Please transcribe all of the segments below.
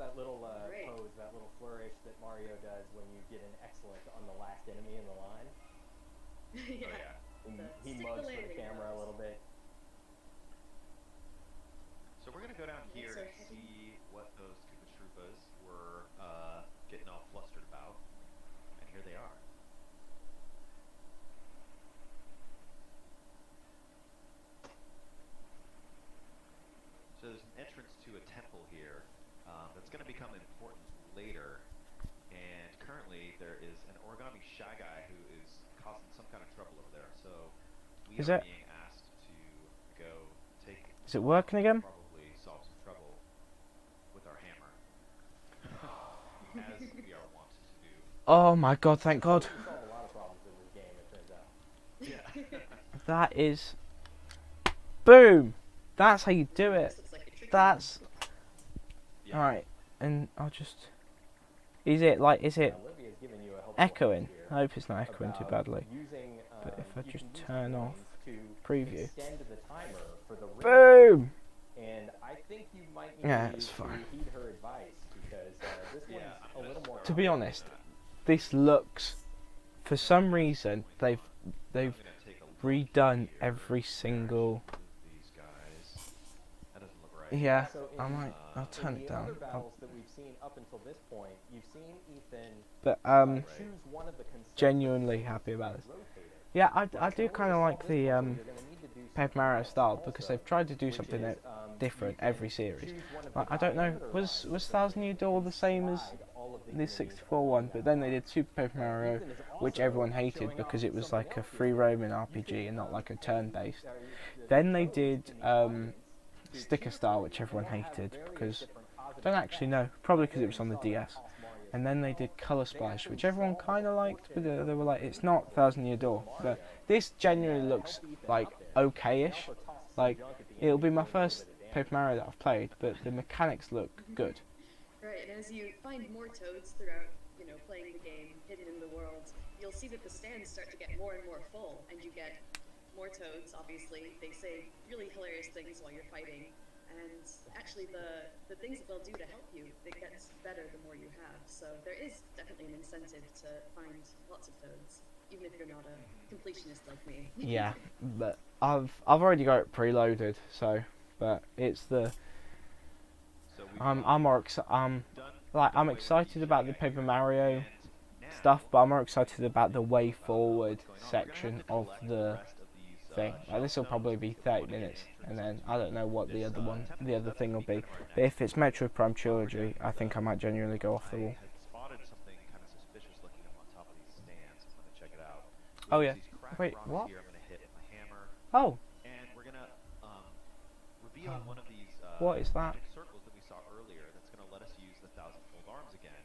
that little pose, that little flourish that Mario does when you get an excellent on the last enemy in the line? Yeah. Oh yeah. He Stick the mugs for the landing camera a pose. little bit. So we're gonna go down Alright, here so and heading. see what those Koopa Troopas were getting all flustered about, and here they are. So there's an entrance to a temple here that's going to become important later. And currently there is an origami shy guy who is causing some kind of trouble over there. So we Is are it? being asked to go take Is it him on working and again? probably solve some trouble with our hammer, as we are wont to do. Oh my god, thank That's the god. way you solve a lot of problems in this game, it turns out. Yeah. That is... Boom! That's how you do it. This looks like a tricky one. That's... Yeah. Alright, and I'll just... Is it, like, is it Olivia's giving you a helpful echoing? hint here I hope it's not echoing too about badly. using, But if I you just can use turn off coins to preview. extend the timer for the ring. Boom! And I think you might need Yeah, to, it's fine. heed her advice because this Yeah, one's I'm a little more. To be honest, that. this looks... For some reason, they've I'm gonna take a look redone here. every single... These guys. That doesn't look right. Yeah, So I in, might... I'll turn in it the down. other battles that we've seen up until this point, you've seen Ethan But, choose one of the concentric genuinely rings happy about and this. rotate it. Yeah, I But do in order kind to of solve like this the puzzle, you're gonna need to do Paper something Mario else style because also, they've tried to do which something is, different you every can series. choose one of Like, the I don't know, diameter was ones Thousand Year Door and the same as slide all of the the enemies 64 along one? that But then they line. did Super Paper Mario, Ethan is which also everyone hated showing because off it was something like a else here free today. roaming You RPG can, and not like a tell turn-based. the Then they toads did in the audience to Sticker choose Star, one, which and everyone they'll have hated various because different I positive don't actually effects. know, probably because There it was on the you saw that DS. cost Mario's And then they head. did Color They Splash, actually which everyone solved kind of the liked, but fortune they were like, it's of not Thousand Year Door. Mario But this genuinely and looks help Ethan like out there. okay-ish. They also tossed some Like, junk at the it'll enemy, be my doing a little first bit of damage. Paper Mario that I've played, but the mechanics look good. Right, and as you find more toads throughout, playing the game, hidden in the world, you'll see that the stands start to get more and more full, and you get more toads, obviously. They say really hilarious things while you're fighting, and actually the things that they'll do to help you, it gets better the more you have. So there is definitely an incentive to find lots of toads, even if you're not a completionist like me. Yeah, but I've already got it preloaded, so but it's the So we've I'm more I'm excited about the Paper Mario stuff, but I'm more excited about the way forward section of the thing. Like, this will probably be 30 minutes, and then I don't know what the other thing will be. But if it's Metroid Prime Trilogy, I think I might genuinely go off the wall. had spotted something kind of suspicious looking up on top of these stands. I'm gonna check it out. Oh, yeah. These cracked Wait, rocks what? Here, I'm gonna hit my hammer, Oh, and we're gonna reveal one of these what is that? magic circles that we saw earlier. That's gonna let us use the thousand-fold arms again.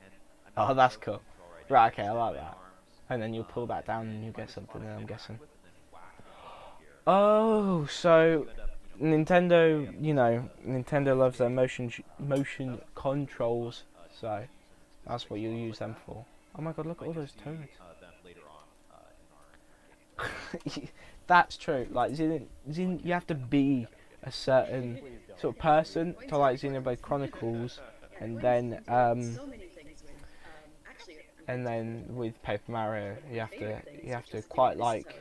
And Oh, another that's motion cool. control right Right, here, okay, I extend like my that. arms, And then you'll pull that down and you find get a something, spot then to I'm interact guessing. with, and then whack them here. Oh, so You end up, Nintendo, Nintendo loves their motion controls, so that's what you'll use them for. Oh my god, look at all those toads. them later on in our game. That's true. Like, you have to be a certain sort of person to like Xenoblade Chronicles, Yeah, and Gwen's then hinted at so many things with, actually, and then with Paper Mario, one of you my have favorite to things, you have which to is quite this like toad.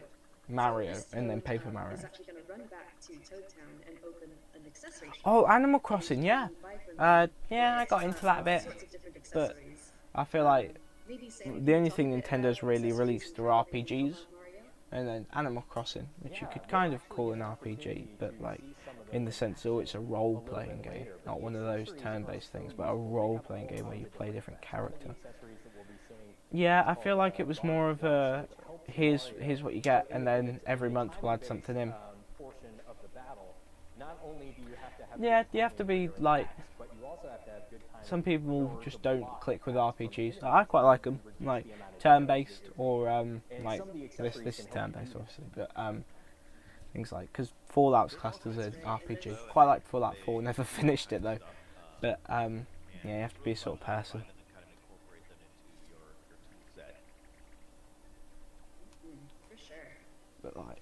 Mario, This and then toad, Paper Mario. is actually going to run back to Toad Town and open an accessory shop. Oh, Animal And Crossing, you yeah. can buy from them Yeah, I got into that a all bit, sorts of different but accessories. I feel like Maybe Sam, the can only you thing talk a bit Nintendo's about really accessories released and are how they RPGs, help Mario? and then Animal Crossing, which you Yeah, could we'll kind of actually call get an an RPG, opportunity but to like see some of in the those sense that it's a a little role-playing bit game, later, but not the one of those accessories turn-based are things, so but a useful. They have role-playing all game where of you the play different different effects. One of the character. accessories that we'll be seeing Yeah, I is feel called like it was more of a which helps here's Mario what you get, in and the then every month we'll add something in. portion of the battle. Not only do you have to have Yeah, good you have to timing be for your like. attacks, but you also have to have good timing Some in people order just to don't block click with attacks from RPGs. enemies I quite like to them, reduce like the amount of damage that turn-based you're or And like some of the this. accessories This can is help you turn-based, do obviously, but things like because Fallout's classed as an RPG. Quite like Fallout 4. Never finished it though, but yeah, you have to be a sort of person. And then kind of incorporate them into your tool set. For sure. But like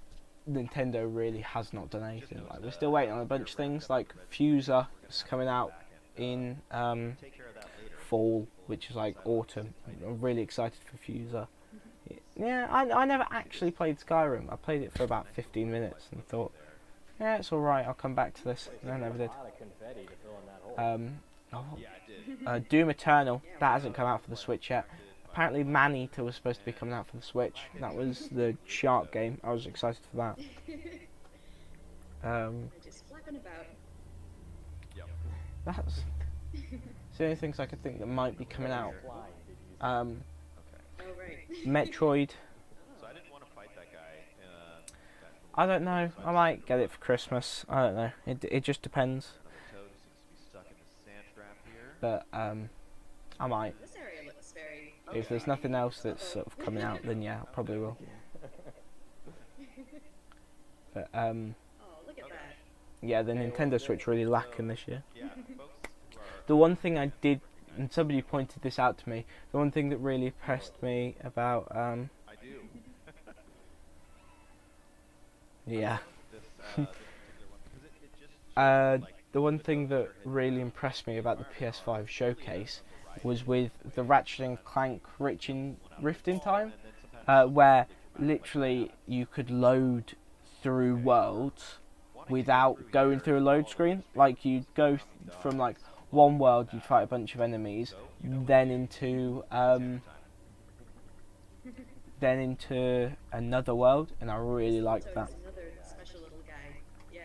Nintendo really has not done anything. Like we're still waiting on a bunch of things. Like Fuser is coming out in take care of that later. fall, which is like autumn. I'm really excited for Fuser. Yeah, I never actually played Skyrim. I played it for about 15 minutes and thought, yeah, it's alright, I'll come back to this. And I never did. A lot of confetti to fill in that hole. Yeah, I did. Doom Eternal, that hasn't come out for the Switch yet. Apparently Maneater was supposed to be coming out for the Switch. That was the shark game. I was excited for that. They're just flapping about. That's the only things I could think that might be coming out. Flying, did you say? Oh, right. Metroid, So I didn't want to fight that guy. I don't know. I might get it for Christmas. I don't know. It just depends. Another toad who seems to be stuck in the sand trap here. But I might. This area looks very. If there's nothing else that's sort of coming out, then yeah, I probably will. But Oh, look at that. yeah, the Nintendo Switch really lacking this year. Yeah, folks who are The one thing I did, and somebody pointed this out to me, the one thing that really impressed me about I do. yeah. This particular one because it just The one thing that really impressed me about the PS5 showcase was with the Ratchet and Clank Rift in Time, where literally you could load through worlds without going through a load screen. Like you'd go from like one world, you'd fight a bunch of enemies, then into another world, and I really liked that. Toad's another special little guy. Yeah,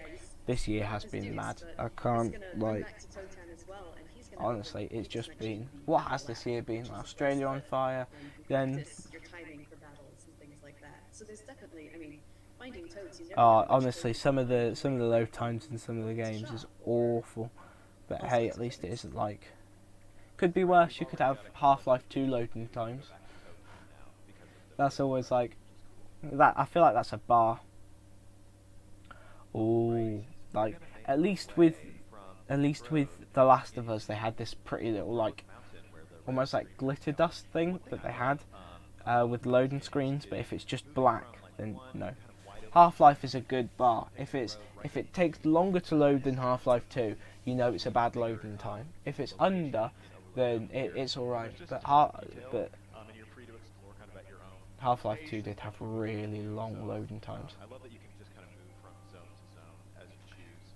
This year has been mad. I can't like. back to Toadtown as well, and he's gonna Honestly, it's just been. What has this year been? Australia on fire, then. practice your timing for battles and things like that. So there's definitely, I mean, finding toads. You never Oh, know which honestly, toad some of the load times in some of the games is awful. But hey, at least it isn't like. Could be worse. You could have Half-Life 2 loading times. That's always like. That I feel like that's a bar. Oh, like at least with The Last of Us, they had this pretty little like, almost like glitter dust thing that they had with loading screens. But if it's just black, then no. Half-Life is a good bar. If it takes longer to load than Half-Life 2, you know it's a bad loading time. If it's under, then it's alright. But and you're free to explore kind of at your own. Half-Life 2 did have really long loading times. I love that you can just kind of move from zone to zone as you choose.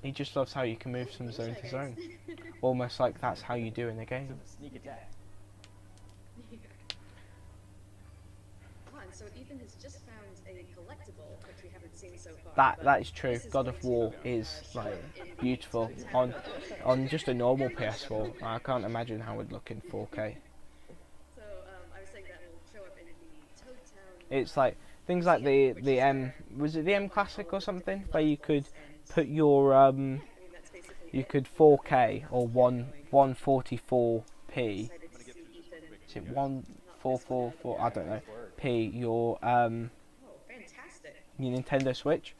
He just loves how you can move from zone to zone. Almost like that's how you do in a game. Sneak attack. Oh, and so Ethan has just found a collectible, which we haven't seen so far. but That is true. this is God going of to, War is show like up in beautiful Toadtown. on just a normal PS4. I can't imagine how it would look in 4K. So I was saying that will show up in the Toadtown. It's like things like the M, was it the M Classic or something, where you could put your I mean, that's basically you it. could 4K or 144p. Excited to see Ethan. Is it 1444? I don't know. P your Oh, fantastic. your Nintendo Switch,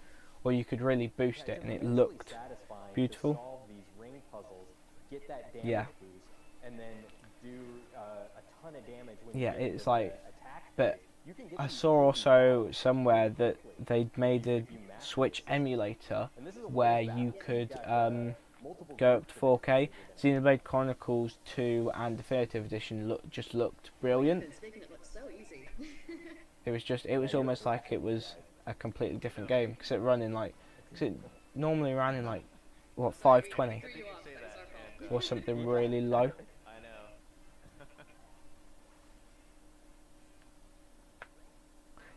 or you could really boost it and it looked Satisfying to beautiful. solve these ring puzzles, get that damage Yeah. boost, and then do a ton of damage when Yeah, you get it's the like- attack but phase. You can get I these saw really also fast somewhere that quickly. they'd made a If you master Switch the system. emulator And this is a where world you battle. could You've got, multiple go up groups to of 4K. different Xenoblade Chronicles 2 and Definitive Edition looked brilliant. Ethan's making it look so easy. It was almost like it was a completely different game because it normally ran in like what 520 Threw you off, that was our fault. or something really low. I know.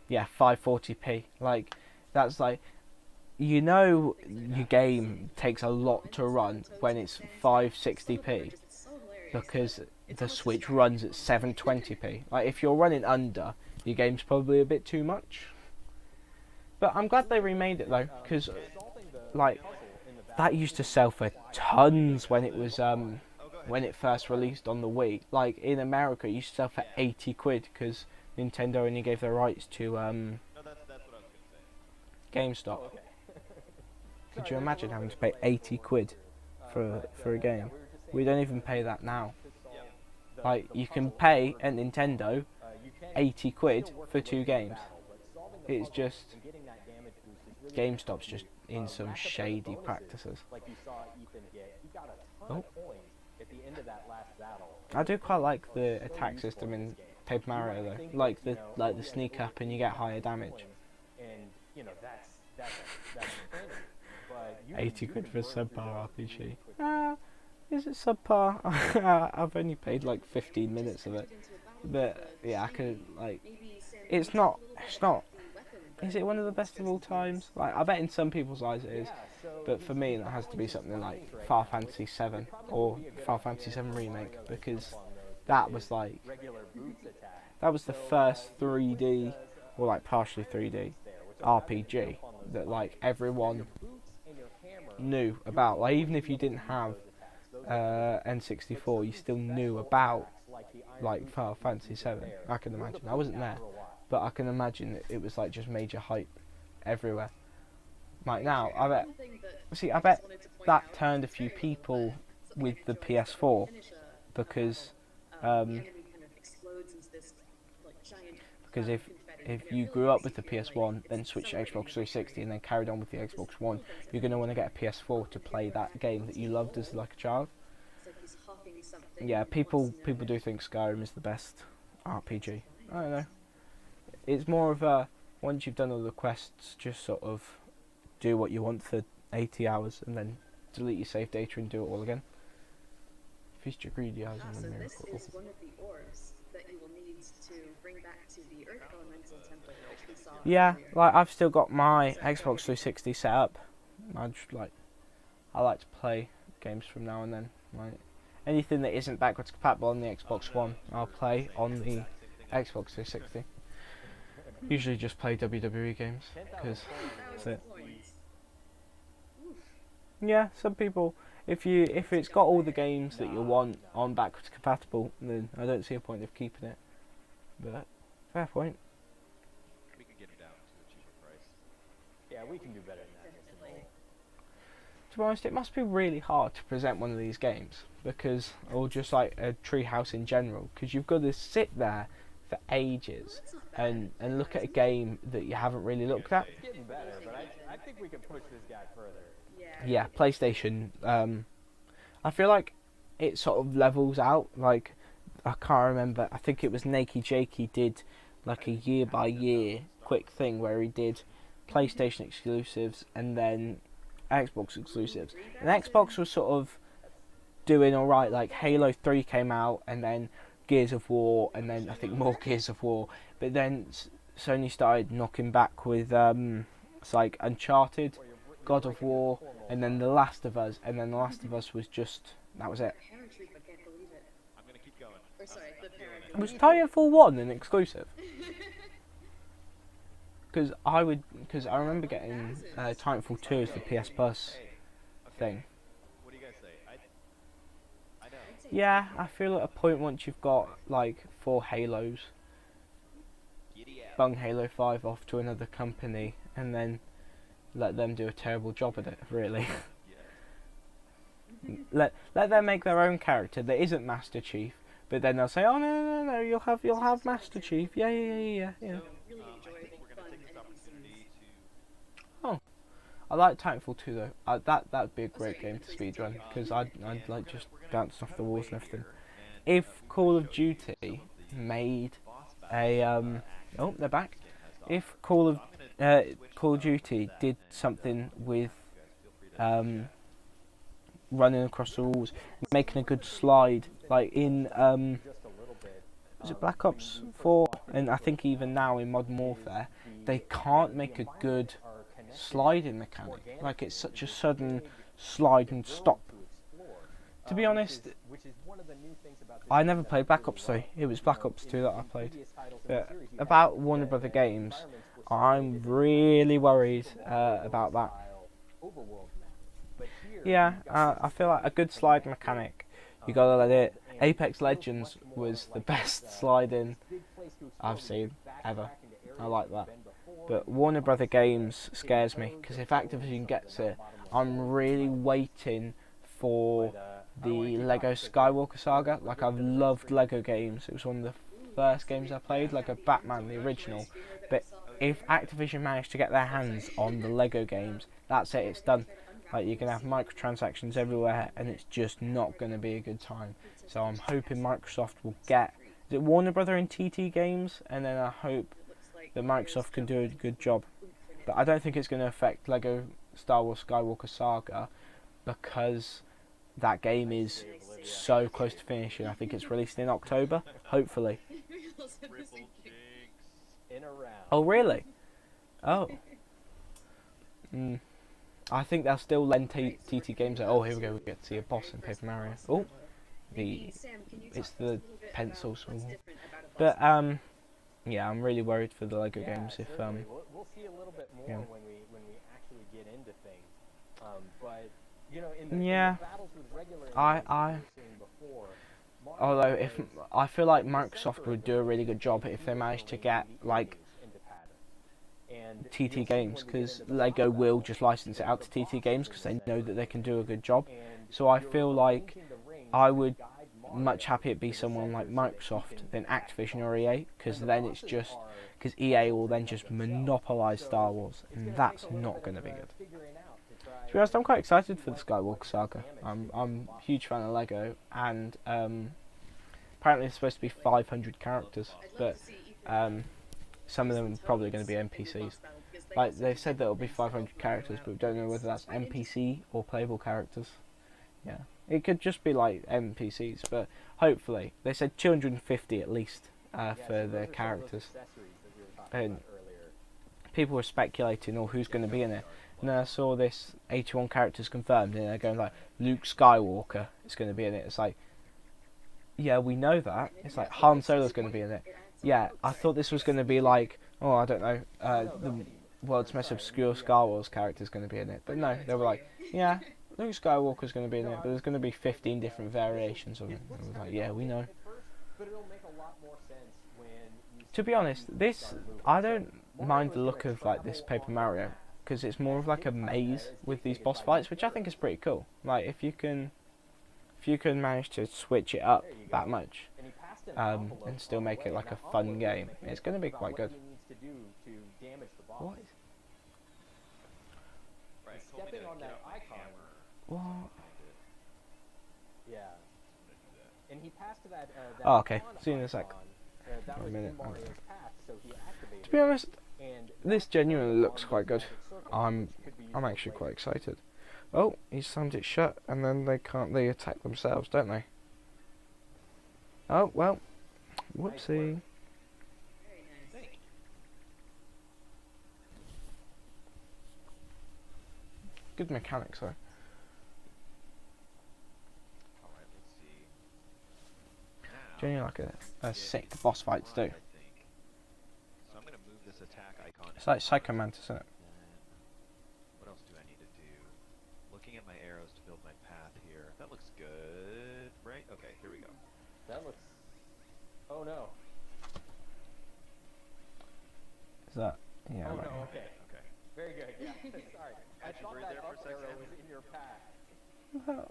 Yeah, 540p. Like that's like your game takes a lot to run when it's 560p It's so hilarious. because the Switch runs at 720p. Like if you're running under, your game's probably a bit too much. But I'm glad they remade it though, because solving the like puzzle in the that used to sell for tons when it was when it first released on the Wii. Like in America, it used to sell for 80 quid because Nintendo only gave their rights to No, that's what I was gonna say. GameStop. okay. Could you imagine having to pay 80 quid for a game? We don't even pay that now. Like you can pay at Nintendo 80 quid for 2 games. It's just GameStop's just in some shady practices. Like you saw Ethan get, he got out a ton of coins at the end of that last battle. I do quite like the attack system in Paper Mario though, like the sneak up and you get higher damage. And you know that's plenty. But 80 quid for a subpar RPG. Is it subpar? I've only played like 15 minutes of it, but yeah, I could like. It's not. Is it one of the best of all times? Like, I bet in some people's eyes it is, but for me, it has to be something like Final Fantasy VII or Final Fantasy VII Remake, because that was like, that was the first 3D, or like partially 3D, RPG that like everyone knew about. Like, even if you didn't have N64, you still knew about like Final Fantasy VII. I can imagine. I wasn't there, but I can imagine that it was like just major hype everywhere. Like now, I bet that turned a few people with the PS4 because if you grew up with the PS1, then switched to Xbox 360 and then carried on with the Xbox One, you're going to want to get a PS4 to play that game that you loved as like a child. Yeah, people do think Skyrim is the best RPG. I don't know. It's more of a, once you've done all the quests, just sort of do what you want for 80 hours and then delete your save data and do it all again. Feast your greedy eyes on the miracle. This is one of the orbs that you will need to bring back to the Earth Elemental Temple, which we saw Yeah, earlier. like I've still got my Xbox 360 set up. I like to play games from now and then. Like anything that isn't backwards compatible on the Xbox One, I'll play on the Xbox 360. Usually just play WWE games because that's it. Yeah, some people, if it's got all the games that you want on backwards compatible, then I don't see a point of keeping it. But fair point. We can get it down to a cheaper price. Yeah, we can do better than that. Definitely. To be honest, it must be really hard to present one of these games because, or just like a treehouse in general, because you've got to sit there for ages and look at a game that you haven't really looked at. It's getting better, but I think we can push this guy further. Yeah, PlayStation. I feel like it sort of levels out. Like I can't remember. I think it was Nakey Jakey did like a year by year quick thing where he did PlayStation exclusives and then Xbox exclusives. And Xbox was sort of doing all right. Like Halo 3 came out and then Gears of War and then I think more Gears of War. But then Sony started knocking back with it's like Uncharted, God of War, and then The Last of Us, and then The Last of Us was just, that was it. Paratrooper can't believe it. I'm gonna keep going. Or sorry, the Paratrooper. Was Titanfall 1 an exclusive? Because I remember getting Titanfall 2 as the PS Plus thing. What do you guys say? I know. Yeah, I feel at a point once you've got like 4 Halos, Giddy up. bung Halo 5 off to another company, and then let them do a terrible job at it, really. let them make their own character that isn't Master Chief, but then they'll say, oh no, you'll have Master Chief. Yeah. Really I enjoy think we're fun gonna take this NPCs. opportunity to. I like Titanfall 2 though. That'd be a great sorry, game to please speedrun continue. because I'd like just bouncing off the walls and everything. If Call of Duty made a oh, they're back. If Call of Duty did something with running across the walls, making a good slide, like in was it Black Ops 4, and I think even now in Modern Warfare, they can't make a good sliding mechanic. Like it's such a sudden slide and stop. To be honest, I never played Black Ops 3. It was Black Ops 2 that I played. But about Warner Brother Games, I'm really worried about that. Yeah, I feel like a good slide mechanic, you gotta let it. Apex Legends was the best sliding I've seen ever. I like that. But Warner Brother Games scares me because if Activision gets it, I'm really waiting for the Lego Skywalker Saga. Like I've loved Lego games. It was one of the first games I played, like a Batman, the original. But if Activision managed to get their hands on the Lego games, that's it. It's done. Like, you're going to have microtransactions everywhere, and it's just not going to be a good time. So I'm hoping Microsoft will get... Is it Warner Brother and TT Games? And then I hope that Microsoft can do a good job. But I don't think it's going to affect Lego Star Wars Skywalker Saga, because that game is so close to finishing. I think it's released in October, hopefully. In a round. Oh, really? Oh. I think they'll still lend TT Games. Oh, here we go. We get to see a boss in Paper Mario. Oh, it's the pencils. But yeah, I'm really worried for the Lego games. If we'll see a little bit more when we actually get into things. But you know, in the battles with regular enemies we were seeing before, although if I feel like Microsoft would do a really good job if they managed to get like TT Games, because Lego will just license it out to TT Games because they know that they can do a good job. So I feel like I would much happier be someone like Microsoft than Activision or EA, because then it's just because EA will then just monopolize Star Wars, and that's not going to be good. To be honest, I'm quite excited for the Skywalker Saga. I'm a huge fan of Lego, and apparently it's supposed to be 500 characters, but some of them are probably going to be NPCs. Like, they've said that it'll be 500 characters, but we don't know whether that's NPC or playable characters. Yeah, it could just be like NPCs, but hopefully they said 250 at least for the characters. And people were speculating, oh, who's going to be in it. And then I saw this 81 characters confirmed, and they're going like, Luke Skywalker is going to be in it. It's like, yeah, we know that. It's like Han Solo's going to be in it. Yeah, I thought this was going to be like, oh, I don't know, the world's most obscure Star Wars character is going to be in it. But no, they were like, yeah, Luke Skywalker's going to be in it, but there's going to be 15 different variations of it. And I was like, yeah, we know. To be honest, I don't mind the look of like this Paper Mario, because it's more of like a maze with these boss fights, which I think is pretty cool. Like, if you can manage to switch it up that much, and still make it like a fun game, it's going to be quite good. What? Stepping on that icon. What? Yeah. And he passed that. Oh, okay. See you in a sec. That was in Mario's path, so he activated. To be honest, this genuinely looks quite good. I'm actually quite excited. Oh, he slammed it shut, and then they attack themselves, don't they? Oh, well, whoopsie. Good mechanics, though. Alright, let's see. Genuinely like a sick boss fight to do. So I'm going to move this attack icon. It's like Psycho Mantis, isn't it? What else do I need to do? Looking at my arrows to build my path here. That looks good, right? Okay, here we go. That looks... Oh no. Is that... Yeah, oh right. no, okay. Okay. Very good, yeah. Sorry. I thought that up arrow was in your path.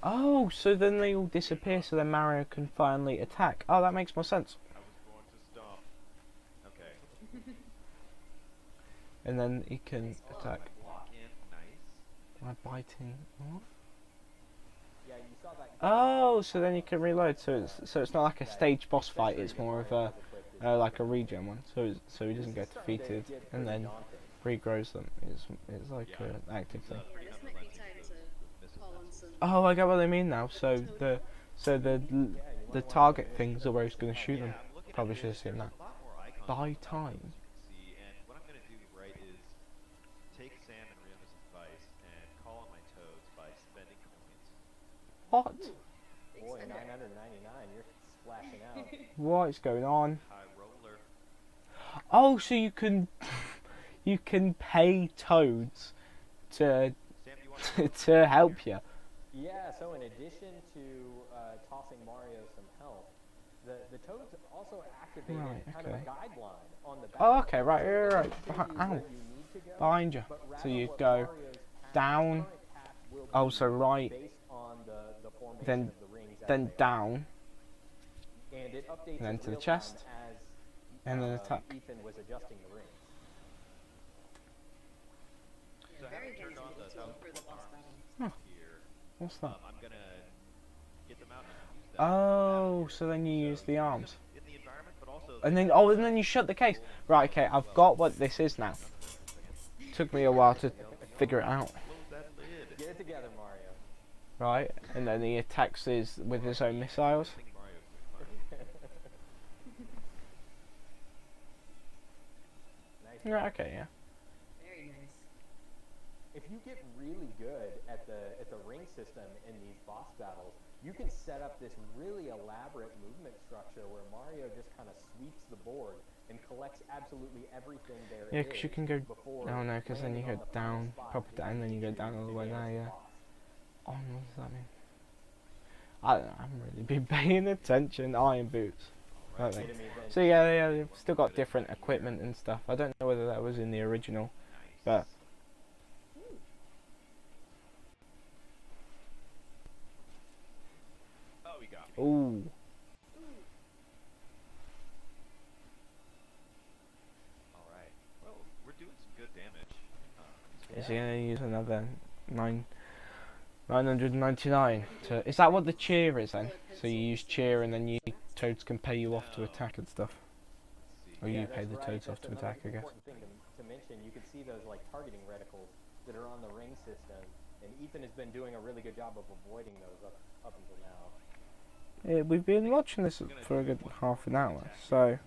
Oh, so then they all disappear, so then Mario can finally attack. Oh, that makes more sense. I was going to stop. Okay. And then he can attack. Walk in, nice. Am I biting? What? Yeah, you saw that. Oh, so then you can reload. So it's not like a stage boss fight. It's more of a like a regen one. So he doesn't get defeated and then regrows them. It's like an active thing. Oh, I get what they mean now. So the target things are where he's going to shoot them. Probably should have seen that. Buy time. And what I'm going to do, right, is take Sam and Riona's advice and call on my toads by spending coins. What? Boy, 999, you're splashing out. What is going on? High roller. Oh, so you can pay toads to Sam, do you want to help you. Yeah, so in addition to tossing Mario some health, the toads also activated kind of a guideline on the back. Oh, okay, right. Ow. Behind you. So you go down. Oh, so right. Then down. And it updates And then to the chest. And then attack. Ethan was adjusting the rings. So I haven't turned on the tool for the boss battle. Huh. What's that? I'm gonna get them out and use them. Oh, so then you use the arms. In the environment, but also And then you shut the case. Right, okay, I've got what this is now. Took me a while to figure it out. close that lid. Get it together, Mario. Right, and then he attacks with his own missiles. I think Mario's doing fine. Nice. Right, okay, yeah. Very nice. If you get really good at the ring system in these boss battles, you can set up this really elaborate movement structure where Mario just kind of sweeps the board and collects absolutely everything there Yeah, is because you can go. before Oh no, because then you landing go on the final down, spot proper to down, and then you go execute down all the way the there, yeah. boss. Oh, what does that mean? I don't know, I haven't really been paying attention. Iron boots. Don't think. So yeah, they've still got different equipment and stuff. I don't know whether that was in the original, but. Oh, we got me. Ooh. Alright. Well, we're doing some good damage. Is he gonna use another 999 to? Is that what the cheer is then? So you use cheer and then Toads can pay you off to attack and stuff. Or you pay the Toads off to attack, I guess. Important thing to mention, you can see those like targeting reticles that are on the ring system, and Ethan has been doing a really good job of avoiding those up until now. Yeah, we've been watching this for a good half an hour, so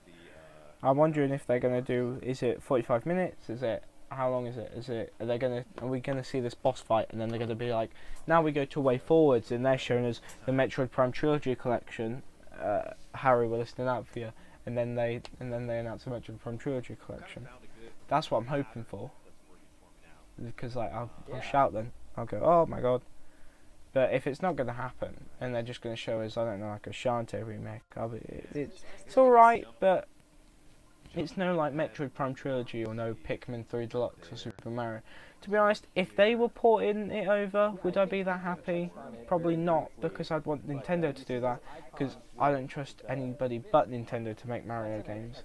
I'm wondering if they're gonna do. Is it 45 minutes? Is it? How long is it? Are we gonna see this boss fight and then they're gonna be like, now we go to Way Forwards and they're showing us the Metroid Prime Trilogy collection. Harry will list it out for you, and then they announce the Metroid Prime Trilogy collection. That's what I'm hoping for. Because like I'll shout then. I'll go, oh my god. But if it's not gonna happen and they're just gonna show us, I don't know, like a Shantae remake, it's alright, but it's no like Metroid Prime Trilogy or no Pikmin 3 Deluxe or Super Mario. To be honest, if they were porting it over, would I be that happy? Probably not, because I'd want Nintendo to do that, because I don't trust anybody but Nintendo to make Mario games.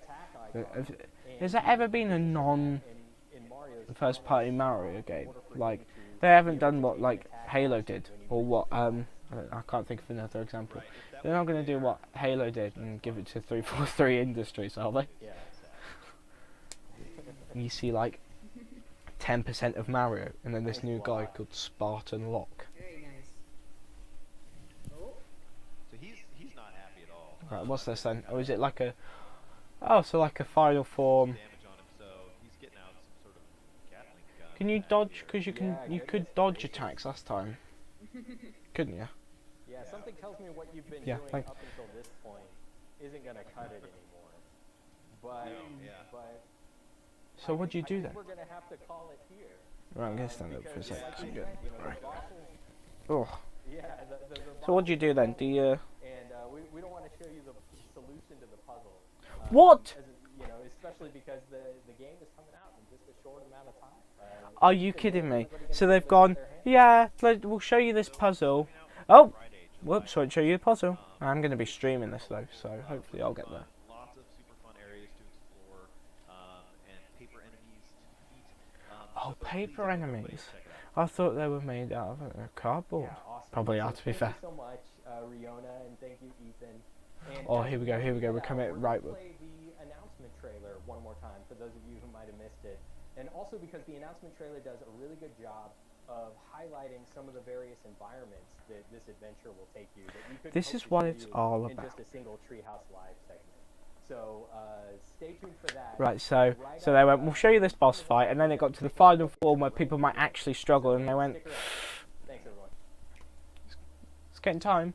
Has there ever been a non-first party Mario game? Like, they haven't done what like Halo did, or what, I can't think of another example. They're not going to do what Halo did and give it to 343 Industries, are they? You see like 10% of Mario, and then this new guy called Spartan Locke. Very nice. Oh. So he's not happy at all. Right, what's this then? Oh, is it like a... Oh, so like a final form. Damage on him, so he's getting out some sort of Gatling gun. Can you dodge? Because you could dodge attacks last time, couldn't you? Yeah, something tells me what you've been Yeah, doing thanks. up until this point isn't gonna cut it anymore. But So what do you do I then? think we're gonna have to call it here. Right, I'm gonna stand up for a sec. Like 'Cause I'm you good. said, you know, the Right. bosses, Oh. yeah, the So what do you do then? Do you? And we don't want to show you the solution to the puzzle. What? You know, especially because the game is coming out in just a short amount of time. Are you kidding me? So they've gone, yeah, we'll show you this puzzle. Oh, whoops, won't show you the puzzle. I'm going to be streaming this though, so hopefully I'll get there. Lots of super fun areas to explore, and paper enemies to eat. Oh, paper enemies. I thought they were made out of cardboard. Yeah, awesome. Probably So are, to be thank fair. you so much, Riona, and thank you, Ethan. And Oh, here we go, here we go. We're coming right with. Play the announcement trailer one more time for those of you who might have missed it, and also because the announcement trailer does a really good job of highlighting some of the various environments that this adventure will take you. That we could This is hope to what show it's you all in about. just a single Treehouse Live segment. So stay tuned for that. Right, so they went, we'll show you this boss fight, and then it got to the final form where people might actually struggle, and they went, Stick around. Thanks, everyone. it's getting time.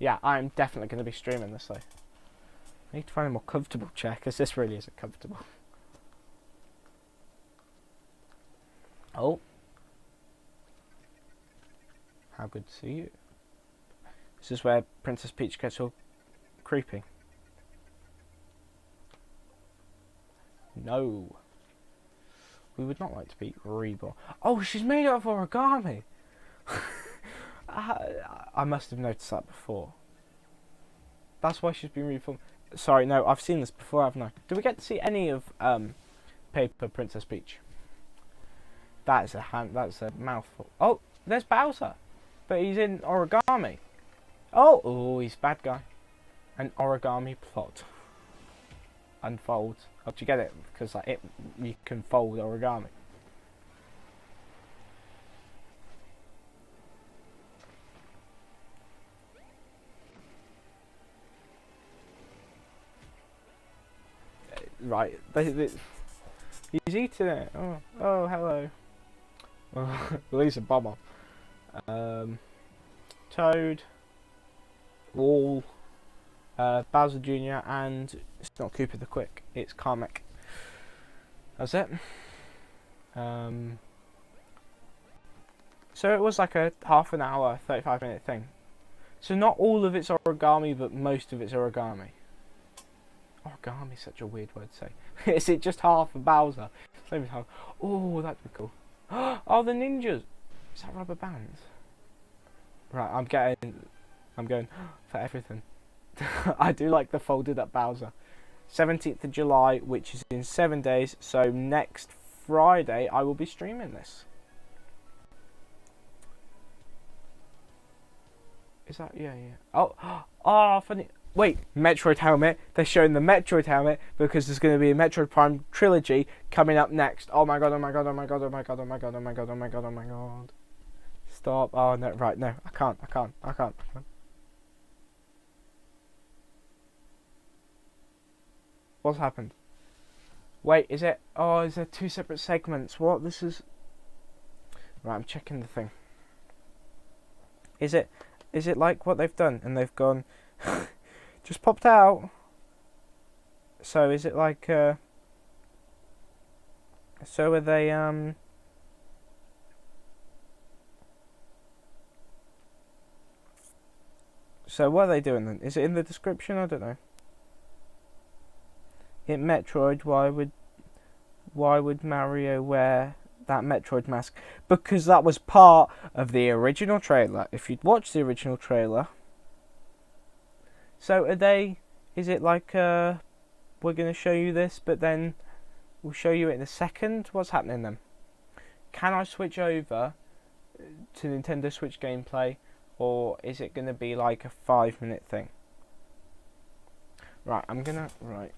Yeah, I'm definitely going to be streaming this though. I need to find a more comfortable chair, because this really isn't comfortable. Oh. How good to see you. This is where Princess Peach gets all creepy. No. We would not like to be reborn. Oh, she's made out of origami! I must have noticed that before. That's why she's been reformed. Sorry, no, I've seen this before, haven't I? Do we get to see any of Paper Princess Peach? That's a mouthful. Oh, there's Bowser, but he's in origami. Oh, he's bad guy. An origami plot unfolds. Oh, do you get it? Because like you can fold origami. Right, he's eating it. Oh, hello. Release a bomb on. Toad, Wall, Bowser Jr. and it's not Cooper the Quick. It's Carmack. That's it. So it was like a half an hour, 35-minute thing. So not all of it's origami, but most of it's origami. Origami is such a weird word to say. Is it just half of Bowser? Same as half. Oh, that'd be cool. Oh, the ninjas. Is that rubber bands? Right, I'm going for everything. I do like the folded up Bowser. 17th of July, which is in 7 days. So next Friday, I will be streaming this. Is that yeah? Oh, funny. Wait, Metroid helmet. They're showing the Metroid helmet because there's going to be a Metroid Prime trilogy coming up next. Oh my god, oh my god, oh my god, oh my god, oh my god, oh my god, oh my god, oh my god. Stop. Oh no, right, no, I can't. What's happened? Wait, is it? Oh, is there 2 separate segments? What? This is... Right, I'm checking the thing. Is it like what they've done? And they've gone... just popped out. So is it like so are they so what are they doing then? Is it in the description? I don't know. In Metroid, why would Mario wear that Metroid mask? Because that was part of the original trailer. If you'd watched the original trailer. So are they... Is it like, we're going to show you this, but then we'll show you it in a second? What's happening then? Can I switch over to Nintendo Switch gameplay, or is it going to be like a 5-minute thing? Right, I'm going to... Right.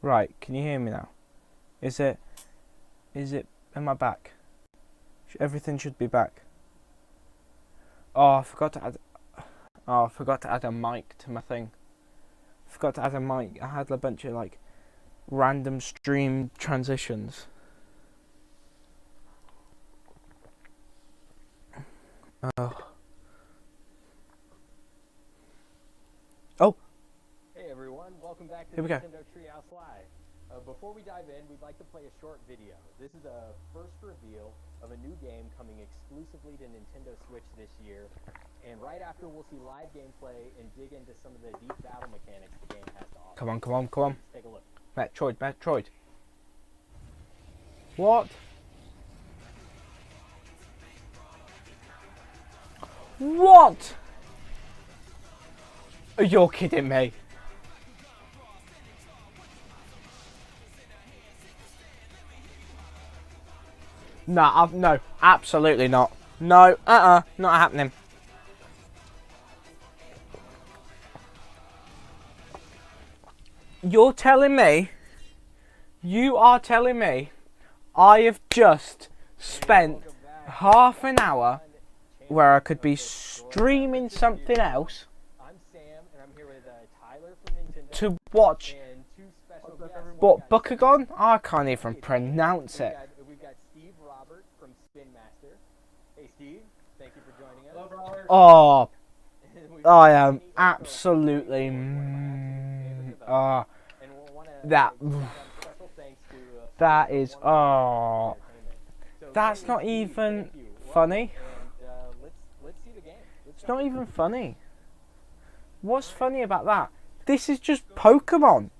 Right, can you hear me now? Is it, am I back? Everything should be back. Oh, I forgot to add a mic to my thing. Forgot to add a mic. I had a bunch of like random stream transitions. Oh. Hey everyone, welcome back to Here we go. Nintendo Treehouse Live. Before we dive in, we'd like to play a short video. This is a first reveal of a new game coming exclusively to Nintendo Switch this year. And right after, we'll see live gameplay and dig into some of the deep battle mechanics the game has to offer. Come on, come on, come on. Let's take a look. Metroid. What? What? You're kidding me. No, absolutely not. No, not happening. You are telling me I have just spent half an hour where I could be streaming something else I'm Sam, and I'm here with Tyler from Nintendo to watch and two special guests. what, Bakugan? I can't even pronounce it. We've got Steve Robert from Spin Master. Hey Steve, thank you for joining us. Hello, Robert. Oh, And we've I got am Kenny absolutely and we'll wanna that give some special thanks to that is Entertainment. So, that's Kenny, not Steve, even thank you. Welcome, funny. And let's see the game. It's not even funny. What's funny about that? This is just Pokemon.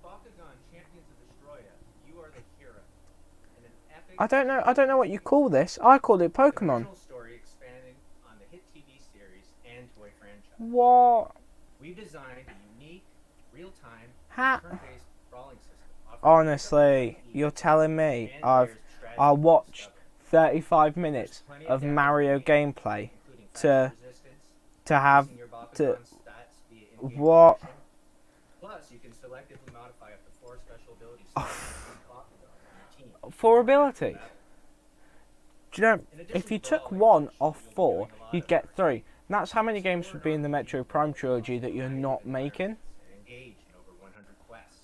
Bakugan, Champions of Destroya, you are the hero. In an epic I don't know what you call this. I call it Pokemon. original story expanding on the hit TV series and toy franchise. What? We've designed a unique, real-time, Ha- turn-based brawling system. offering Honestly, incredible you're ease telling me and I players' strategy watched discovery. 35 minutes of Mario gameplay Including to faster resistance, to have increasing your to Bakugan stats via in-game what? progression. Plus, you can selectively modify up to 4 special abilities for Bakugan on your team. for abilities. Do you know, In addition if you to took brawling, one you'll off be 4, doing a lot you'd of get 3. And that's how many games would be in the Metroid Prime trilogy that you're not making. and engage in over 100 quests.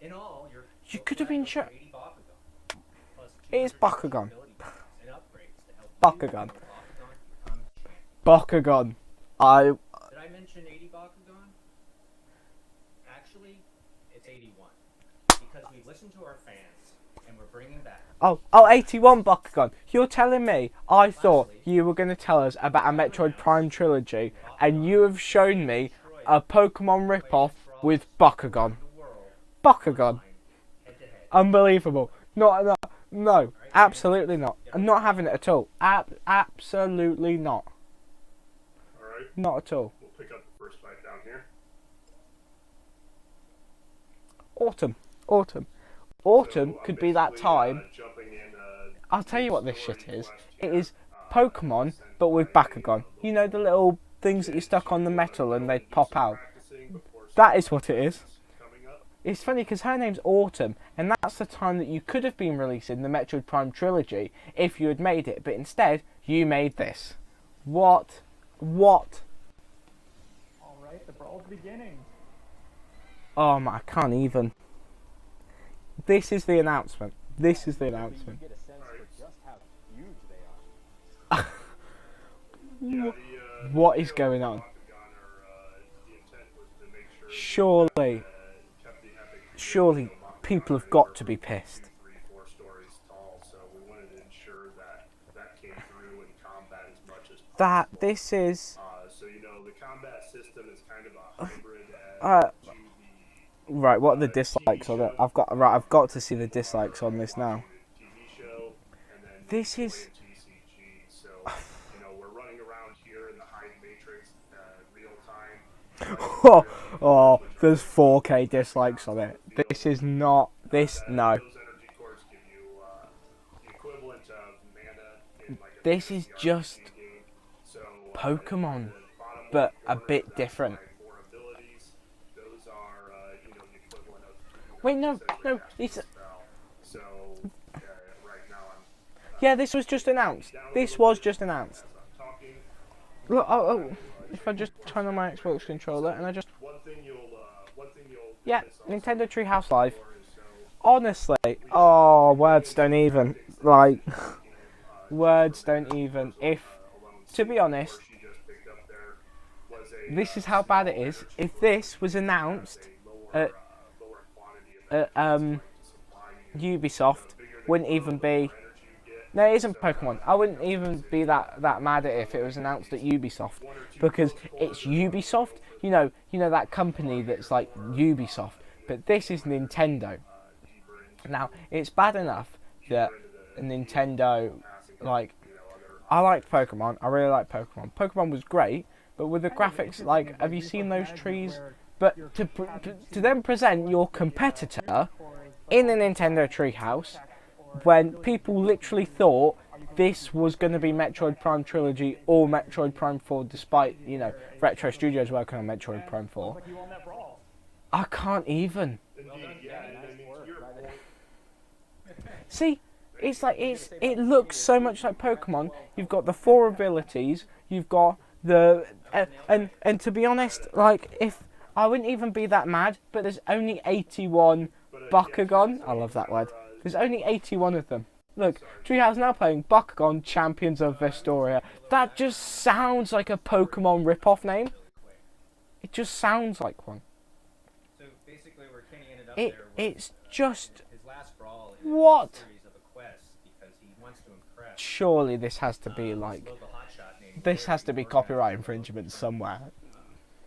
In all, You could have been sure. sure. It is Bakugan. Bakugan. Bakugan. Bakugan. I. Did I mention 80 Bakugan? Actually, it's 81. Because we've listened to our fans, and we're bringing back. Oh, 81 Bakugan. You're telling me I thought you were going to tell us about a Metroid Prime trilogy, and you have shown me a Pokemon ripoff with Bakugan. Bakugan. Unbelievable. No, absolutely not. I'm not having it at all. Absolutely not. Alright, Not at all. we'll pick up the first fight down here. Autumn So, could be that basically, time. jumping in, I'll tell you what this story shit is. quest It here, is Pokemon, but with Bakugan. You know the little things that you stuck on the metal and they pop out. practicing before That is what it is. coming up. It's funny because her name's Autumn, and that's the time that you could have been releasing the Metroid Prime trilogy if you had made it, but instead you made this. What? Alright, the brawl's beginning. Oh my, I can't even. This is the announcement. This is the announcement. You get a sense for just how huge they are. Yeah, What is going on? Bakugan are, the intent was to make sure Surely, kept the epic surely people have got to be pissed. 2, 3, 4 stories tall, so we wanted to ensure that that came through in combat as much as possible. That this is So the combat system is kind of a hybrid uh, to the right. What are the dislikes on it? I've got to see the dislikes on this now. TV show, and then This is TCG. So we're running around here in the Hyde Matrix, real time. oh, there's 4K dislikes on it. This is not this no. Those energy cores give you the equivalent of mana in like a This is just game. So Pokemon, bottom but a order, bit that's different. my 4 abilities. Those are the equivalent of Wait, no, essentially it's casting a spell. So right now I'm yeah. This was just announced. This was just announced. talking. Look, oh, if I just turn on my Xbox controller and I just One thing you'll Yeah, Nintendo Treehouse Live. Honestly, oh, words don't even. Like, words don't even. If, to be honest, this is how bad it is. If this was announced at Ubisoft, wouldn't even be. No, it isn't Pokemon. I wouldn't even be that mad at it if it was announced at Ubisoft, because it's Ubisoft. You know that company that's like Ubisoft, but this is Nintendo. Now, it's bad enough that Nintendo, like, I liked Pokemon. I really liked Pokemon. Pokemon was great, but with the graphics, like, have you seen those trees? But to then present your competitor in a Nintendo Treehouse, when people literally thought this was going to be Metroid Prime Trilogy or Metroid Prime 4, despite, Retro Studios working on Metroid Prime 4. I can't even. See, it's like, it looks so much like Pokemon. You've got the 4 abilities, you've got the, and to be honest, like, if, I wouldn't even be that mad, but there's only 81 Bakugan. I love that word. There's only 81 of them. Look, Treehouse now playing Bakugan Champions of Vestoria. That just sounds like a Pokemon rip-off name. It just sounds like one. So basically, where Kenny ended up there was It's just his last brawl in what? a series of a quest because he wants to impress. Surely this has to be like, Local hotshot named this Gary has to be Morgan. copyright infringement somewhere.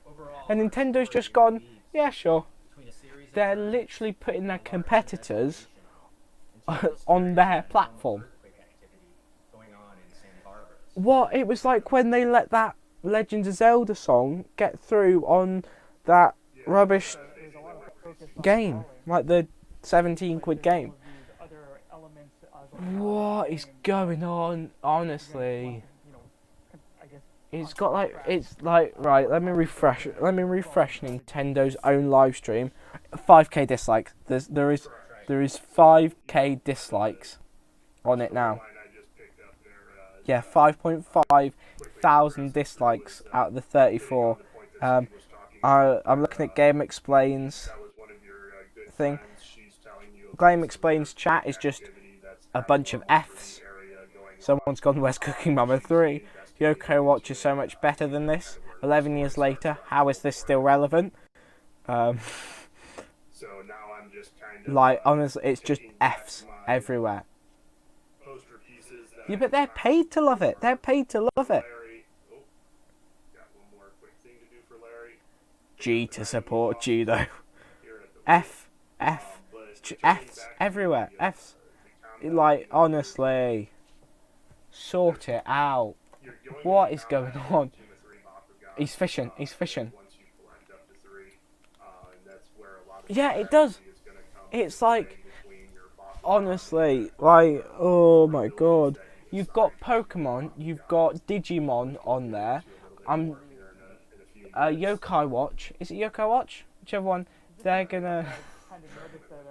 Overall, And Nintendo's just gone, yeah, sure. between a series of They're literally putting their competitors on their platform. earthquake activity going on in Santa Barbara. What? It was like when they let that Legend of Zelda song get through on that rubbish game, like the 17 quid game. What is going on? Honestly, it's got like, right. Let me refresh Nintendo's own live stream. 5k dislikes. There is 5k dislikes on it now. Yeah, 5.5 thousand dislikes out of the 34. I'm looking at Game Explains thing. Game Explains chat is just a bunch of Fs. Someone's gone, where's Cooking Mama 3? Yoko Watch is so much better than this. 11 years later, how is this still relevant? Like, honestly, it's just Fs everywhere. Yeah, but they're paid to love it. They're paid to love it. G to support judo. Fs everywhere. Fs. Like, honestly, sort it out. What is going on? He's fishing. Yeah, it does. It's like, honestly, like, oh my god. You've got Pokemon, you've got Digimon on there. Yokai Watch. Is it Yokai Watch? Whichever one. They're gonna.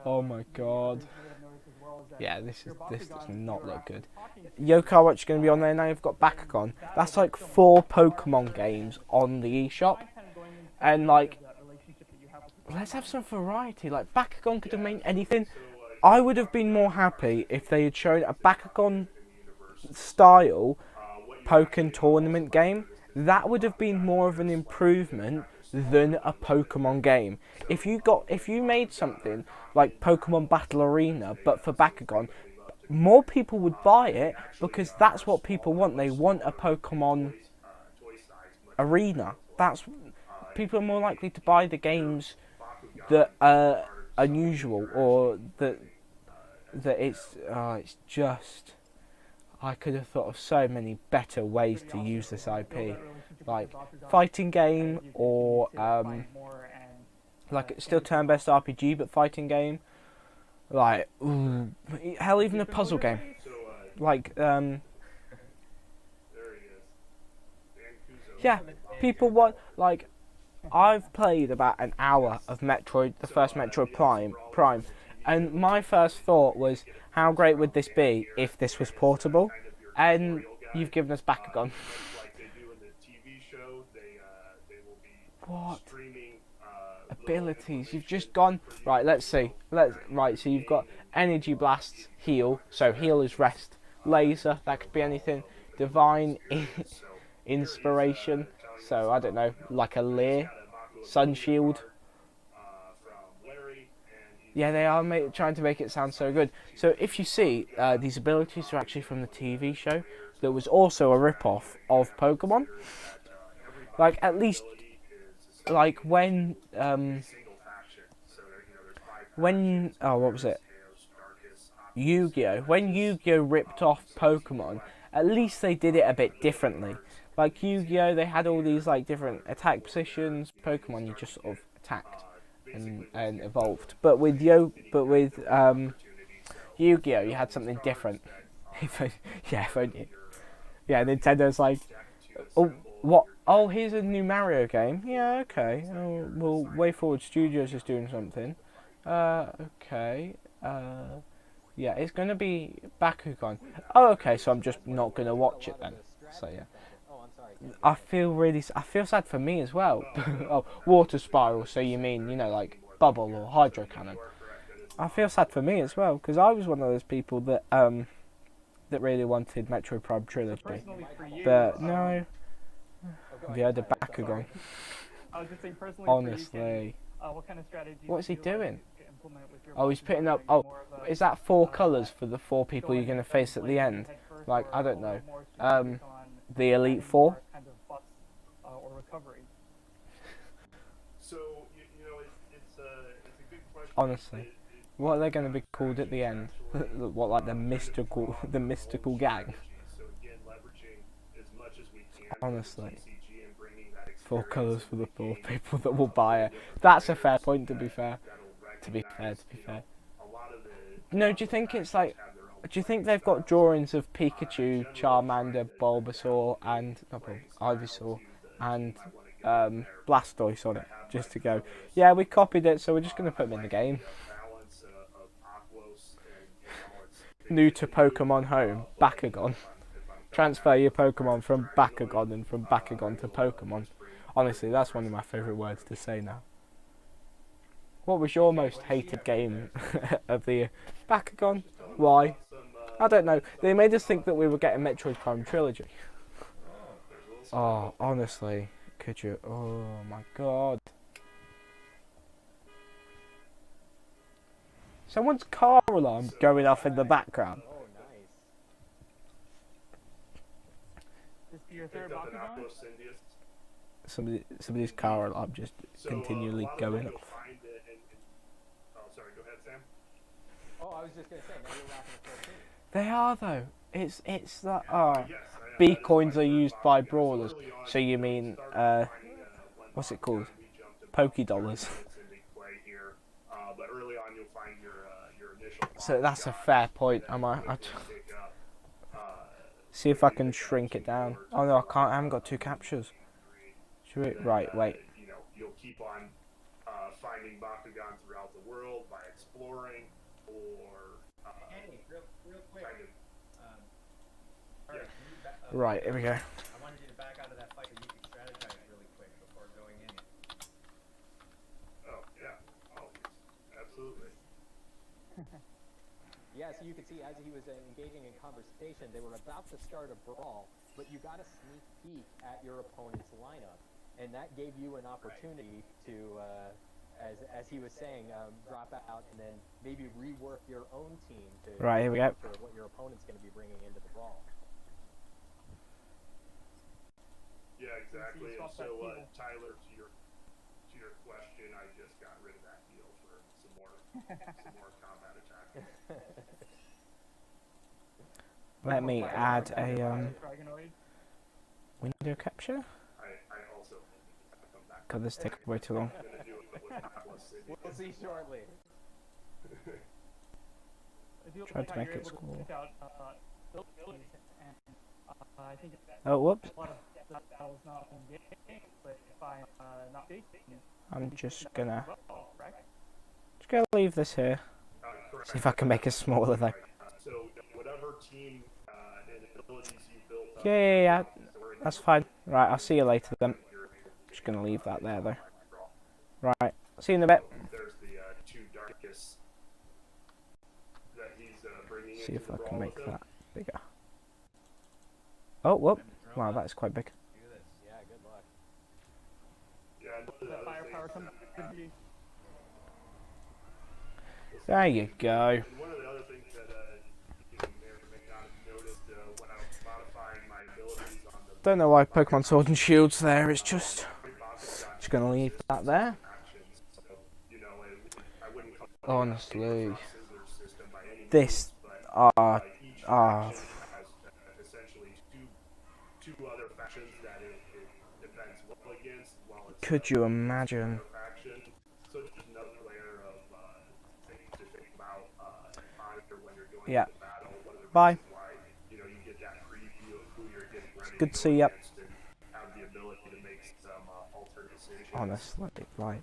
Oh my god. Yeah, this does not look good. Yokai Watch is gonna be on there now. You've got Bakugan. That's like 4 Pokemon games on the eShop, and like, let's have some variety. Like, Bakugan could have made anything. I would have been more happy if they had shown a Bakugan style Pokken tournament game. That would have been more of an improvement than a Pokemon game. If you made something like Pokemon Battle Arena but for Bakugan, more people would buy it, because that's what people want. They want a Pokemon Arena. People are more likely to buy the games that are unusual, or that it's just, I could have thought of so many better ways to use this IP, like fighting game, or like it's still turn-based RPG but fighting game, like, ooh, hell, even a puzzle game, like yeah, people want, like, I've played about an hour of Metroid, the first Metroid Prime, and my first thought was, how great would this be if this was portable? And you've given us Bakugan. What? abilities. You've just gone right. Let's see. Right. So you've got energy blasts, heal. So heal is rest. Laser. That could be anything. Divine inspiration. So I don't know, like a leer. Sun shield. Yeah, they are trying to make it sound so good. So if you see, these abilities are actually from the TV show that was also a rip-off of Pokemon. Like, at least, like, when, oh, what was it? Yu-Gi-Oh! When Yu-Gi-Oh! Ripped off Pokemon, at least they did it a bit differently. Like Yu-Gi-Oh! They had all these, like, different attack positions. Pokemon, you just sort of attacked and evolved. But with Yu-Gi-Oh! You had something different. If only. Yeah, Nintendo's like, oh, what? Oh, here's a new Mario game. Yeah, okay. Oh, well, Way Forward Studios is doing something. Okay. Yeah, it's going to be Bakugan. Oh, okay, so I'm just not going to watch it then. So, yeah. I feel sad for me as well. Oh, water spiral, so you mean, you know, like bubble or hydro cannon. I feel sad for me as well, because I was one of those people that that really wanted Metroid Prime Trilogy. But no. Have you heard of Bakugan? I was just saying personally. Honestly. What kind of strategy? What is he doing? With your Oh, he's putting up. Oh, is that 4 colours for the 4 people you're going to face at the end? Like, I don't know. The Elite Four? Or recovery. So, you know, it's a good question. Honestly. What are they going to be called at the end? What, like the mystical gang? So again, leveraging as much as we can. Honestly. TCG and bringing that 4 colours for the 4 people that will buy it. That's a fair point, to be fair. To be fair. No, do you think it's like... Do you think they've got drawings of Pikachu, Charmander, Bulbasaur, and... Ivysaur, and Blastoise on it? Just to go, yeah, we copied it, so we're just going to put them in the game. New to Pokemon Home, Bakugan. Transfer your Pokemon from Bakugan and from Bakugan to Pokemon. Honestly, that's one of my favourite words to say now. What was your most hated game of the year? Bakugan? Why? I don't know. They made us think that we were getting Metroid Prime Trilogy. Oh, honestly. Could you? Oh my god. Someone's car alarm going off in the background. Oh, nice. This be your third Bakugan? Somebody's car alarm just continually going off. Oh, sorry, go ahead, Sam. Oh, I was just going to say, maybe you're rocking the 14. They are though. It's that B coins are used by brawlers. So you mean what's it called? Poké-dollars. So that's a fair point. See if I can shrink it down. Oh no, I can't. I haven't got 2 captures. Should we? Right, wait. You'll keep on finding Bakugan throughout the world by exploring or real quick. Right, here we go. I wanted you to back out of that fight so you could strategize really quick before going in. Oh yeah, absolutely. Yeah, so you could see as he was engaging in conversation, they were about to start a brawl, but you got a sneak peek at your opponent's lineup, and that gave you an opportunity to, as he was saying, drop out and then maybe rework your own team to Right, here we go. for what your opponent's going to be bringing into the brawl. Yeah, exactly. And so, Tyler, to your question, I just got rid of that deal for some more combat attacks. Let me add a window capture. I also come back. God, this takes way too long. We'll see shortly. Tried to make it scroll. Oh, whoops. I'm just gonna leave this here. See if I can make it smaller though. So whatever team and abilities you built up. Yeah. That's fine. Right, I'll see you later then. Just gonna leave that there though. Right. See you in a bit. There's the two darkest that he's bringing See into if the I brawl can make with him. that bigger. Oh, whoop. Wow, that's quite big. Yeah, good luck. Yeah, and one of the That other firepower things comes that, to be. There you go. and one of the other things that you may or may not have noticed when I was modifying my abilities on the Don't know why Pokemon Sword and Shield's there. It's just gonna leave that there. actions. So, you know, I wouldn't call it Honestly, a scissors system by any this means, but each ah. faction has essentially two other factions that it defends well against, while it's Could you imagine? faction. So just another layer of things to think about and monitor when you're going Yeah. into battle. One of the Bye. reasons why you get that preview of who you're getting ready Good to to go see ya. against and have the ability to make some alternate decisions. Honestly, like,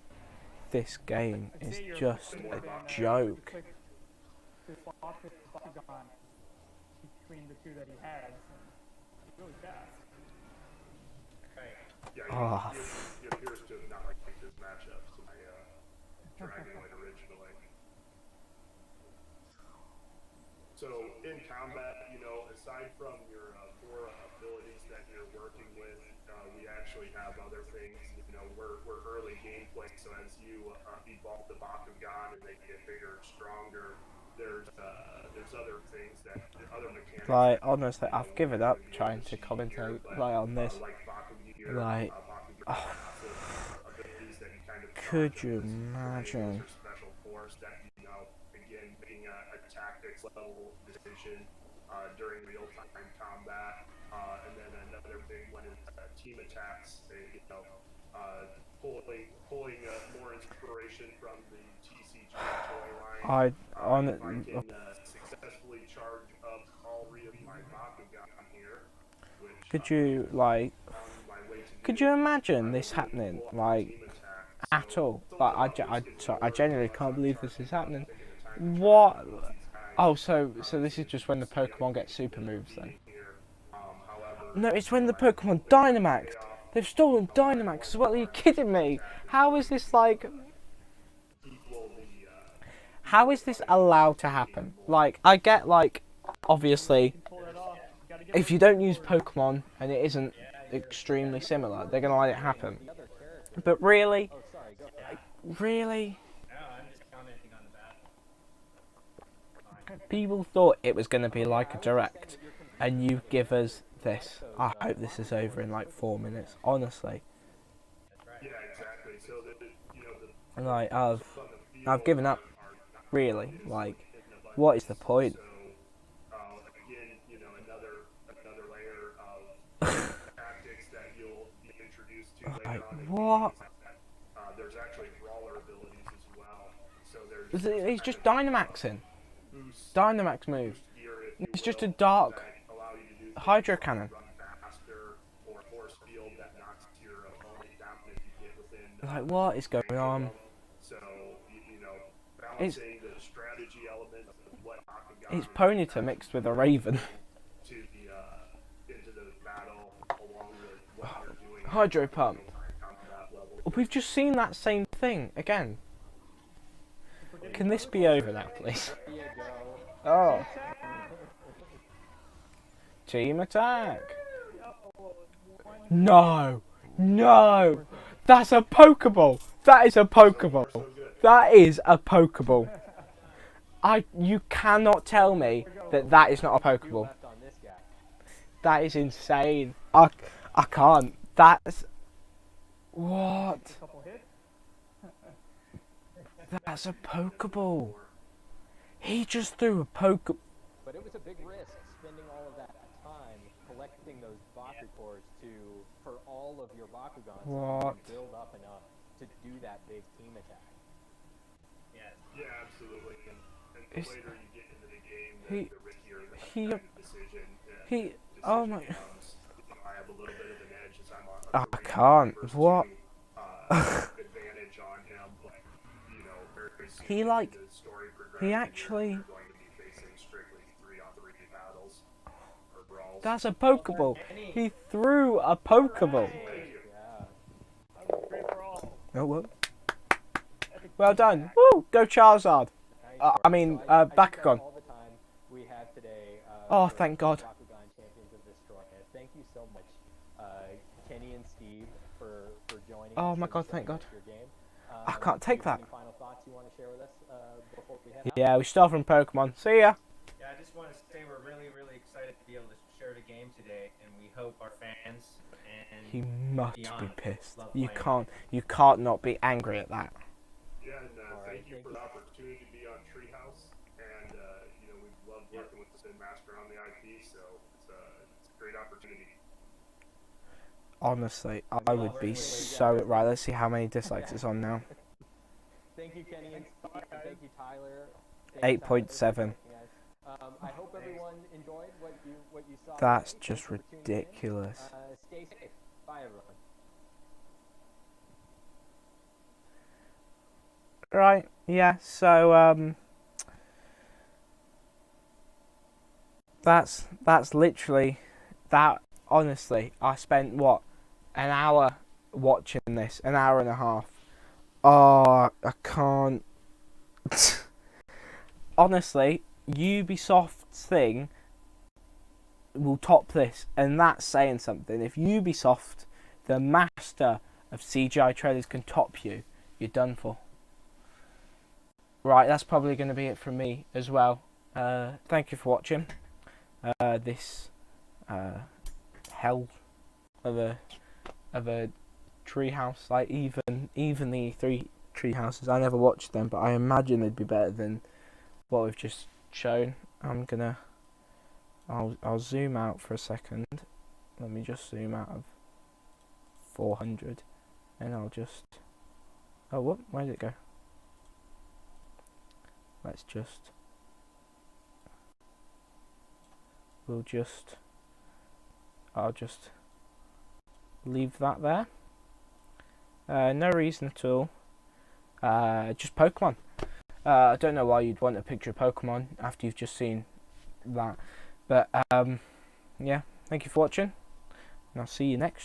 this game I'd is say you're just quicker a than, joke. quick to swap his Bakugan between the two that he has. And it's really fast. Yeah, Ah. he appears to have not liked this matchup to my Dragonite originally. So in combat, aside from your core abilities that you're working with, we actually have other things. We're early gameplay, so as you evolve the Bakugan and they get bigger and stronger, there's other things other mechanics. Like, honestly, I've given up trying to commentate like on this. Like, oh, could you imagine? Special force that again making a tactics level decision during real time combat, and then another big one is team attacks. Pulling more inspiration from the TCG toy line. If I can successfully charge up all three of my Bakugan here, which could you like? on my way to Could do you it, imagine I this will happening? pull out Like, team attack. at So all? it's Like, a lot of I genuinely skill can't believe work, this is charging happening. up, taking the time to What? charge up these guys. Oh, so this is just when the Pokemon get super moves then? No, it's when the Pokemon Dynamax. They've stolen Dynamax as well. Are you kidding me? How is this like? How is this allowed to happen? Like, I get like, obviously, Pull that off. You gotta get if you don't use Pokemon and it isn't extremely similar, they're gonna let it happen. But really, Oh, sorry, go ahead. really, No, I'm just commenting on the battle. people thought it was gonna be like a direct, and you give us this. I hope this is over in like 4 minutes. Honestly, Yeah, exactly. So the like I've given up. Really, like, what is the point? So again, another layer of tactics that you'll be introduced to later Like, on. what? There's actually brawler abilities as well. So there's He's just Dynamaxing. boost Dynamax move. gear, if you It's just a will, dark that allow you to do things Hydro like Cannon. run faster, or force field that knocks your opponent down if you get within. Like, what is going on? So It's balancing the strategy elements of what Bakugan it's Ponyta mixed with a Raven. to the into the battle along with what you're doing. Hydro Pump. Combat level. We've just seen that same thing again. Can this be over now, please? Here you go. Oh. Team attack. No. No. That's a Pokeball. That is a Pokeball. That is a Pokeball. You cannot tell me that that is not a Pokeball. Left on this guy. That is insane. I can't. That's what? a couple hits. That's a Pokeball. He just threw a Poke. But it was a big risk spending all of that time collecting those Baku cores for all of your Bakugans What? to build up enough to do that big team attack. Yes. Yeah, absolutely. And the It's- later you get into the game, he- the riskier the he- kind of decision. he- oh my- becomes. I have a little bit of an edge as I'm I a can't. versus What? two, advantage on him, but very soon He, like, into the story he progression, actually- you're going to be facing strictly 3-on-3 battles or brawls. That's a Pokeball. He threw a Pokeball. Thank you. Yeah. That was great for all. Oh, what? Well done. Woo! Go Charizard. Nice I work. mean, So I think that's Bakugan. all the time we have today. Oh, For thank God. Bakugan Champions of Destroya. Thank you so much, Kenny and Steve, for joining Oh us my and God, thank showing God. us your game. I can't take do you have that. Any final thoughts you want to share with us before we head out? Yeah, we start from Pokemon. See ya. Yeah, I just want to say we're really, really excited to be able to share the game today, and we hope our fans and He must beyond be pissed. love You playing. can't not be angry at that. Yeah, and Alright, thank you thank for you. the opportunity to be on Treehouse. And, you know, we've loved working with the Spin Master on the IP, so it's a great opportunity. Honestly, I would be so right. Let's see how many dislikes it's on now. Thank you, Kenny and Steve. Thank you, Tyler. Thank you, 8.7. Tyler, I hope everyone enjoyed what you saw. That's today. just Thank you for tuning in. ridiculous. Stay safe. Bye, everyone. Right, yeah, so that's literally that. Honestly, I spent what, an hour watching this, an hour and a half. Oh, I can't. Honestly, Ubisoft's thing will top this, and that's saying something. If Ubisoft, the master of CGI trailers, can top you, you're done for. Right, that's probably going to be it from me as well. Thank you for watching this hell of a treehouse. Like even the three tree houses, I never watched them, but I imagine they'd be better than what we've just shown. I'll zoom out for a second. Let me just zoom out of 400, and I'll just. Oh, what? Where did it go? Let's just. I'll just leave that there. No reason at all. Just Pokemon. I don't know why you'd want a picture of Pokemon after you've just seen that. But yeah, thank you for watching, and I'll see you next